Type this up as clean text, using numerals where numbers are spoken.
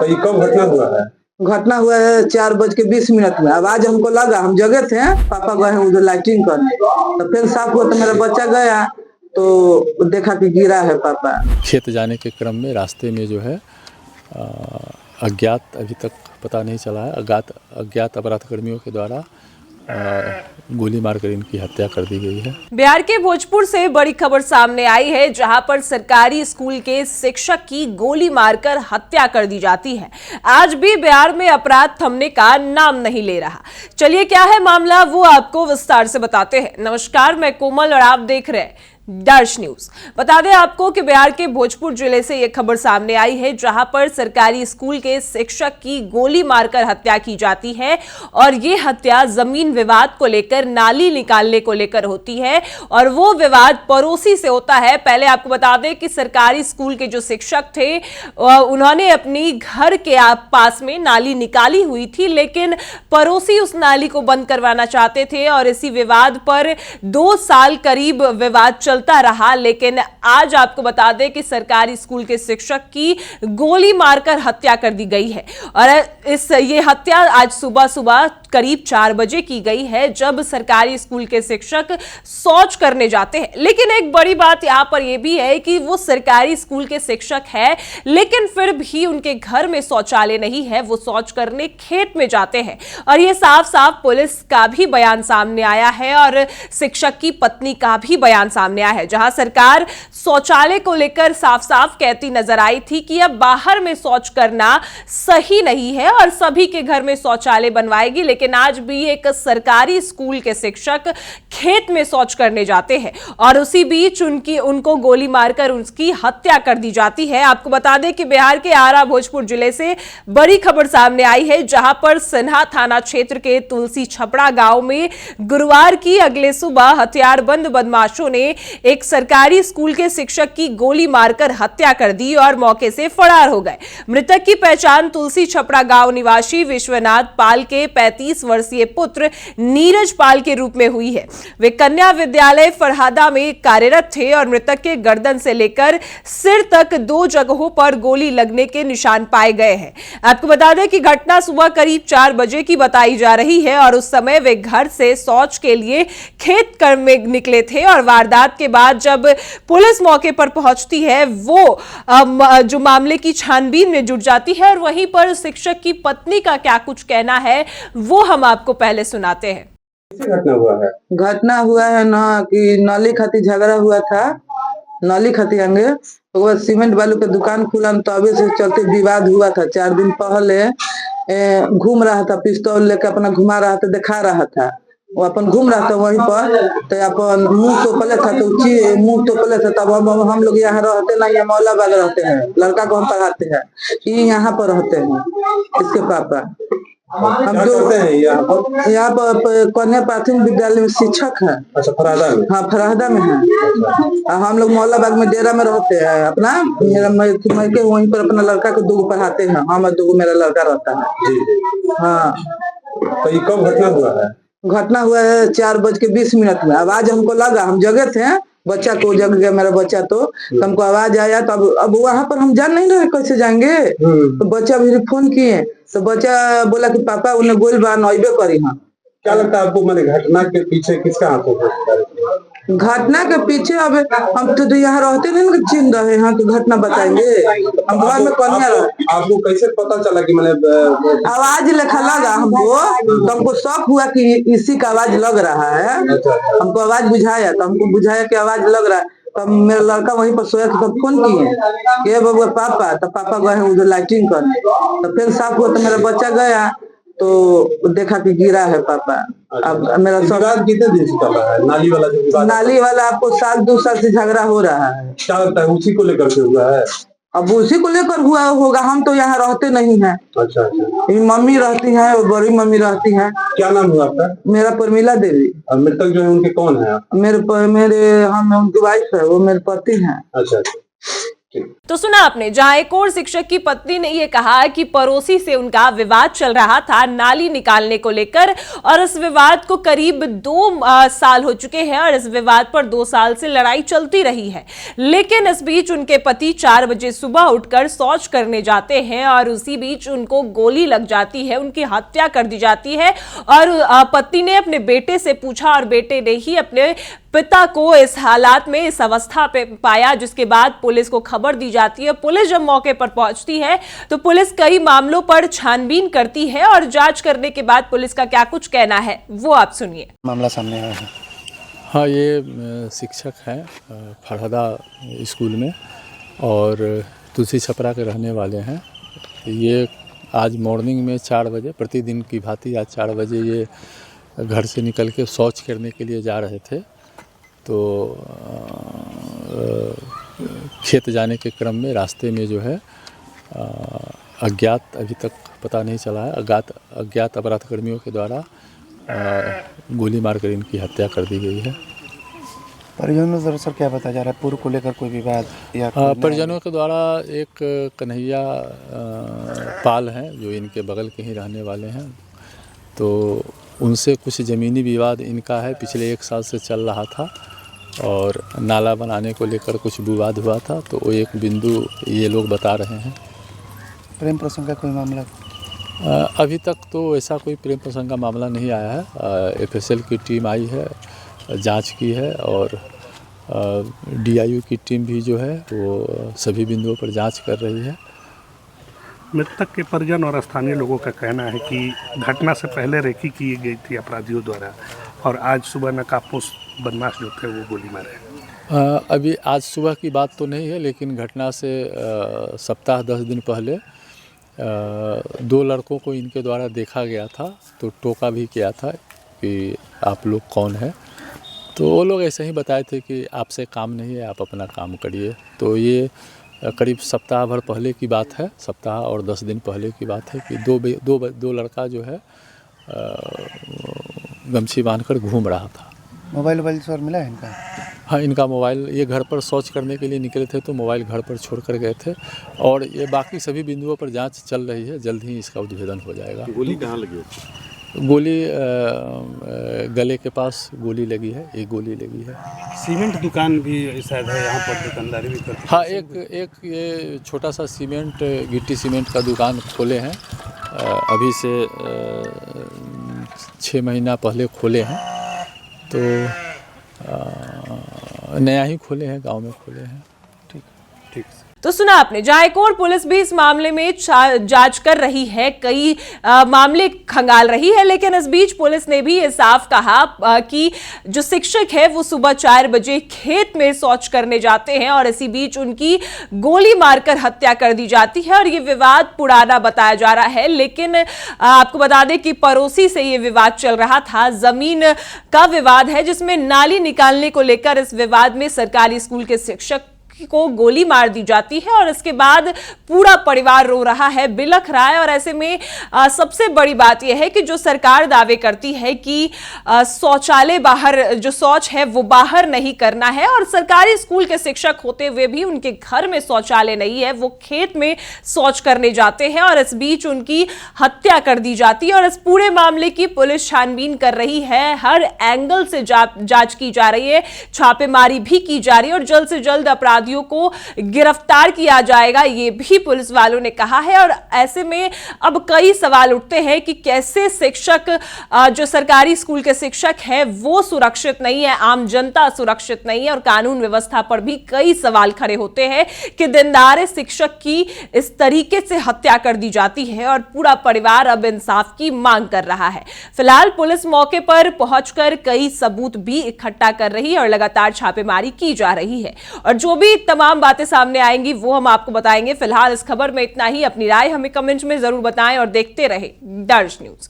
तो ये कब घटना हुआ है? घटना हुआ है 4:20 में। आवाज हमको लगा, हम जगह थे, पापा गए हैं उधर लाइटिंग करने, तो फिर साफ हुआ तो मेरा बच्चा गया तो देखा कि गिरा है पापा। खेत जाने के क्रम में रास्ते में जो है अज्ञात, अभी तक पता नहीं चला है, अज्ञात अपराधकर्मियों के द्वारा गोली मारकर इनकी हत्या कर दी गई है। बिहार के भोजपुर से बड़ी खबर सामने आई है, जहां पर सरकारी स्कूल के शिक्षक की गोली मारकर हत्या कर दी जाती है। आज भी बिहार में अपराध थमने का नाम नहीं ले रहा। चलिए क्या है मामला, वो आपको विस्तार से बताते हैं। नमस्कार, मैं कोमल और आप देख रहे हैं दर्श न्यूज। बता दें आपको कि बिहार के भोजपुर जिले से यह खबर सामने आई है, जहां पर सरकारी स्कूल के शिक्षक की गोली मारकर हत्या की जाती है और यह हत्या जमीन विवाद को लेकर, नाली निकालने को लेकर होती है और वो विवाद पड़ोसी से होता है। पहले आपको बता दें कि सरकारी स्कूल के जो शिक्षक थे उन्होंने अपनी घर के पास में नाली निकाली हुई थी, लेकिन पड़ोसी उस नाली को बंद करवाना चाहते थे और इसी विवाद पर 2 साल करीब विवाद चलता रहा। लेकिन आज आपको बता दें कि सरकारी स्कूल के शिक्षक की गोली मारकर हत्या कर दी गई है और ये हत्या आज सुबह करीब 4 बजे की गई है, जब सरकारी स्कूल के शिक्षक शौच करने जाते हैं। लेकिन एक बड़ी बात यहां पर यह भी है कि वो सरकारी स्कूल के शिक्षक है, लेकिन फिर भी उनके घर में शौचालय नहीं है, वो शौच करने खेत में जाते हैं और ये साफ साफ पुलिस का भी बयान सामने आया है और शिक्षक की पत्नी का भी बयान सामने आया है, जहां सरकार शौचालय को लेकर साफ साफ कहती नजर आई थी कि अब बाहर में शौच करना सही नहीं है और सभी के घर में शौचालय बनवाएगी। लेकिन आज भी एक सरकारी स्कूल के शिक्षक खेत में शौच करने जाते हैं और उसी बीच उनको गोली मारकर उसकी हत्या कर दी जाती है। आपको बता दें कि बिहार के आरा भोजपुर जिले से बड़ी खबर सामने आई है, जहां पर सिन्हा थाना क्षेत्र के तुलसी छपड़ा गांव में गुरुवार की अगले सुबह हथियारबंद बदमाशों ने एक सरकारी स्कूल के शिक्षक की गोली मारकर हत्या कर दी और मौके से फरार हो गए। मृतक की पहचान तुलसी छपड़ा गांव निवासी विश्वनाथ पाल के 35 वर्षीय पुत्र नीरज पाल के रूप में हुई है। वे कन्या विद्यालय फरहादा में कार्यरत थे और मृतक के गर्दन से लेकर सिर तक 2 जगहों पर गोली लगने के निशान पाए गए हैं। आपको बता दें कि घटना सुबह करीब 4 बजे की बताई जा रही है और उस समय वे घर से शौच के लिए खेत में निकले थे और वारदात के बाद जब पुलिस मौके पर पहुंचती है, वो जो मामले की छानबीन में जुट जाती है और वहीं पर शिक्षक की पत्नी का क्या कुछ कहना है वो हम आपको पहले सुनाते हैं। घटना हुआ है ना कि नाली खाती झगड़ा हुआ था, नाली खाती आगे तो सीमेंट बालू के दुकान खुला, तबे से चलते विवाद हुआ था। 4 दिन पहले घूम रहा था, पिस्तौल लेकर अपना घुमा रहा था, दिखा रहा था, वो अपन घूम रहा था वहीं पर, तो अपन मुंह तोपले था, तो मुंह तोपले था। तब हम लोग यहाँ रहते नहीं है, मौलाबाग रहते हैं, लड़का को हम पढ़ाते हैं, ये यहाँ पर रहते हैं, इसके पापा। हम जो यहाँ पर कन्या प्राथमिक विद्यालय में शिक्षक है। अच्छा, फरहादा में? हाँ, फरहादा में है। हम लोग मौलाबाग में डेरा में रहते हैं अपना, मेरा वहीं पर अपना लड़का को 2 पढ़ाते हैं, हम 2 मेरा लड़का रहता है। हाँ, तो ये कब घटना हुआ है? घटना हुआ है 4:20 में। आवाज हमको लगा, हम जगह थे, बच्चा को जग गया मेरा बच्चा, तो हमको आवाज आया, तो अब वहां पर हम जान नहीं रहे कैसे जाएंगे, तो बच्चा भी फोन किए, तो बच्चा बोला कि पापा उन्हें गोल बार नॉइबे करी। हाँ, क्या लगता है आपको, मैंने घटना के पीछे किसका हाथ होगा? घटना के पीछे अब हम तो यहाँ रहते नहीं ना, चिन्ह रहे हैं तो घटना बताएंगे। हम घर में कन्या रहे। आपको कैसे पता चला कि मैंने आवाज लिखा लगा हमको, तो हमको शौक हुआ कि इसी का आवाज लग रहा है। हमको आवाज बुझाया, तो हमको बुझाया कि आवाज लग रहा है, तब मेरा लड़का वहीं पर सोया, तो फोन किए बबुआ पापा, तो पापा गए हैं उधर लाइटिंग करने, तो फिर साफ हुआ तो मेरा बच्चा गया तो देखा कि गिरा है पापा। अब मेरा विवाद कितने दिन से चल रहा है? नाली वाला जो विवाद, नाली वाला आपको 2 साल से झगड़ा हो रहा है। क्या लगता है उसी को लेकर के हुआ है? अब उसी को लेकर हुआ होगा, हम तो यहाँ रहते नहीं हैं। अच्छा अच्छा। मम्मी रहती है, बड़ी मम्मी रहती है। क्या नाम हुआ आपका? मेरा परमिला देवी। और मृतक जो है उनके कौन है? हम उनकी वाइफ है, वो मेरे पति हैं। अच्छा अच्छा। तो सुना आपने, जहां एक और शिक्षक की पत्नी ने यह कहा कि पड़ोसी से उनका विवाद चल रहा था नाली निकालने को लेकर, और इस विवाद को करीब 2 साल हो चुके हैं और इस विवाद पर 2 साल से लड़ाई चलती रही है। लेकिन इस बीच उनके पति 4 बजे सुबह उठकर शौच करने जाते हैं और उसी बीच उनको गोली लग जाती है, उनकी हत्या कर दी जाती है। और पत्नी ने अपने बेटे से पूछा और बेटे ने ही अपने पिता को इस हालात में, इस अवस्था पे पाया, जिसके बाद पुलिस को खबर दी जाती है। पुलिस जब मौके पर पहुंचती है तो पुलिस कई मामलों पर छानबीन करती है और जांच करने के बाद पुलिस का क्या कुछ कहना है वो आप सुनिए। मामला सामने आया है। हाँ, ये शिक्षक हैं फरहदा स्कूल में और तुलसी छपरा के रहने वाले हैं। ये आज मॉर्निंग में 4 बजे, प्रतिदिन की भांति आज 4 बजे ये घर से निकल के शौच करने के लिए जा रहे थे। तो खेत जाने के क्रम में रास्ते में जो है अज्ञात, अभी तक पता नहीं चला है, अज्ञात अपराधकर्मियों के द्वारा गोली मारकर इनकी हत्या कर दी गई है। परिजनों द्वारा सर क्या बताया जा रहा है, पूर्व को लेकर कोई विवाद या परिजनों के द्वारा एक कन्हैया पाल हैं जो इनके बगल के ही रहने वाले हैं, तो उनसे कुछ ज़मीनी विवाद इनका है, पिछले 1 साल से चल रहा था और नाला बनाने को लेकर कुछ विवाद हुआ था। तो वो एक बिंदु ये लोग बता रहे हैं। प्रेम प्रसंग का कोई मामला? अभी तक तो ऐसा कोई प्रेम प्रसंग का मामला नहीं आया है। FSL की टीम आई है, जांच की है और DIU की टीम भी जो है वो सभी बिंदुओं पर जांच कर रही है। मृतक के परिजन और स्थानीय लोगों का कहना है कि घटना से पहले रेकी की गई थी अपराधियों द्वारा और आज सुबह नकाबपोश बदमाश जो थे वो गोली मारे। अभी आज सुबह की बात तो नहीं है, लेकिन घटना से सप्ताह 10 दिन पहले 2 लड़कों को इनके द्वारा देखा गया था, तो टोका भी किया था कि आप लोग कौन हैं। तो वो लोग ऐसे ही बताए थे कि आपसे काम नहीं है, आप अपना काम करिए। तो ये करीब सप्ताह भर पहले की बात है, सप्ताह और 10 दिन पहले की बात है कि दो लड़का जो है गमछी बांधकर घूम रहा था। मोबाइल सर मिला है इनका? हाँ, इनका मोबाइल, ये घर पर शौच करने के लिए निकले थे तो मोबाइल घर पर छोड़ कर गए थे और ये बाकी सभी बिंदुओं पर जांच चल रही है, जल्द ही इसका उद्भेदन हो जाएगा। गोली कहाँ लगी? गोली गले के पास गोली लगी है, एक गोली लगी है। सीमेंट दुकान भी शायद है यहाँ पर, दुकानदारी भी करते हैं। हाँ, एक ये छोटा सा गिट्टी सीमेंट का दुकान खोले हैं, अभी से 6 महीना पहले खोले हैं, तो नया ही खोले हैं, गांव में खोले हैं। ठीक। तो सुना आपने, जहां एक और पुलिस भी इस मामले में जांच कर रही है, कई मामले खंगाल रही है, लेकिन इस बीच पुलिस ने भी ये साफ कहा कि जो शिक्षक है वो सुबह 4 बजे खेत में शौच करने जाते हैं और इसी बीच उनकी गोली मारकर हत्या कर दी जाती है और ये विवाद पुराना बताया जा रहा है। लेकिन आपको बता दें कि पड़ोसी से ये विवाद चल रहा था, जमीन का विवाद है जिसमें नाली निकालने को लेकर इस विवाद में सरकारी स्कूल के शिक्षक को गोली मार दी जाती है और इसके बाद पूरा परिवार रो रहा है, बिलख रहा है। और ऐसे में सबसे बड़ी बात यह है कि जो सरकार दावे करती है कि शौचालय बाहर, जो शौच है वो बाहर नहीं करना है, और सरकारी स्कूल के शिक्षक होते हुए भी उनके घर में शौचालय नहीं है, वो खेत में शौच करने जाते हैं और इस बीच उनकी हत्या कर दी जाती है। और इस पूरे मामले की पुलिस छानबीन कर रही है, हर एंगल से जांच की जा रही है, छापेमारी भी की जा रही है और जल्द से जल्द अपराधियों को गिरफ्तार किया जाएगा, ये भी पुलिस वालों ने कहा है। और ऐसे में अब कई सवाल उठते हैं कि कैसे शिक्षक, जो सरकारी स्कूल के शिक्षक हैं वो सुरक्षित नहीं है, आम जनता सुरक्षित नहीं है, और कानून व्यवस्था पर भी कई सवाल खड़े होते हैं कि दिनदार शिक्षक की इस तरीके से हत्या कर दी जाती है और पूरा परिवार अब इंसाफ की मांग कर रहा है। फिलहाल पुलिस मौके पर पहुंचकर कई सबूत भी इकट्ठा कर रही है और लगातार छापेमारी की जा रही है और जो भी तमाम बातें सामने आएंगी वो हम आपको बताएंगे। फिलहाल इस खबर में इतना ही। अपनी राय हमें कमेंट में जरूर बताएं और देखते रहे दर्ज न्यूज।